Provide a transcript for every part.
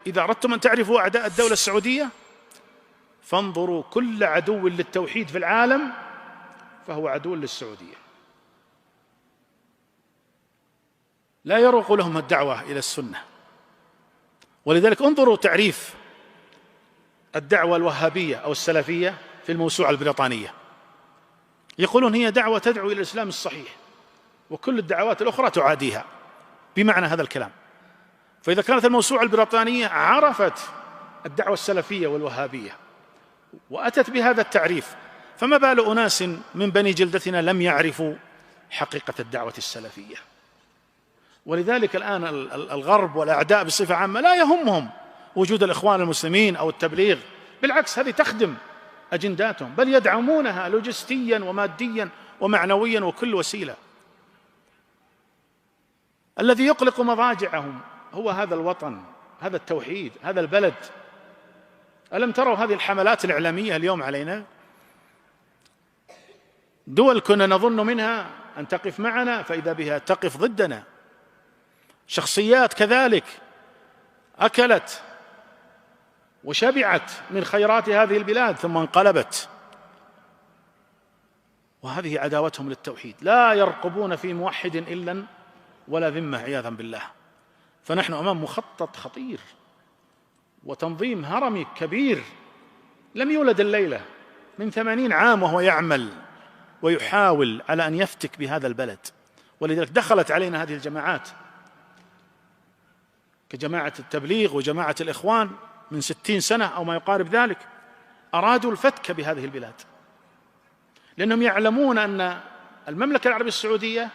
إذا أردتم أن تعرفوا أعداء الدولة السعودية فانظروا كل عدو للتوحيد في العالم فهو عدو للسعودية، لا يروق لهم الدعوة إلى السنة. ولذلك انظروا تعريف الدعوة الوهابية أو السلفية في الموسوعة البريطانية، يقولون هي دعوة تدعو إلى الإسلام الصحيح وكل الدعوات الأخرى تعاديها، بمعنى هذا الكلام. فإذا كانت الموسوعة البريطانية عرفت الدعوة السلفية والوهابية وأتت بهذا التعريف، فما بال أناس من بني جلدتنا لم يعرفوا حقيقة الدعوة السلفية. ولذلك الآن الغرب والأعداء بصفة عامة لا يهمهم وجود الإخوان المسلمين أو التبليغ، بالعكس هذه تخدم أجنداتهم، بل يدعمونها لوجستيا وماديا ومعنويا وكل وسيلة. الذي يقلق مضاجعهم هو هذا الوطن، هذا التوحيد، هذا البلد. ألم تروا هذه الحملات الإعلامية اليوم علينا؟ دول كنا نظن منها أن تقف معنا فإذا بها تقف ضدنا، شخصيات كذلك أكلت وشبعت من خيرات هذه البلاد ثم انقلبت، وهذه عداوتهم للتوحيد، لا يرقبون في موحد إلا ولا ذمة عياذا بالله. فنحن أمام مخطط خطير وتنظيم هرمي كبير لم يولد الليلة، من 80 عام وهو يعمل ويحاول على أن يفتك بهذا البلد. ولذلك دخلت علينا هذه الجماعات كجماعة التبليغ وجماعة الإخوان من 60 سنة أو ما يقارب ذلك، أرادوا الفتك بهذه البلاد، لأنهم يعلمون أن المملكة العربية السعودية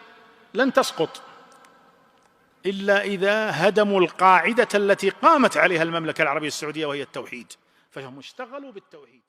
لن تسقط إلا إذا هدموا القاعدة التي قامت عليها المملكة العربية السعودية وهي التوحيد، فهم اشتغلوا بالتوحيد.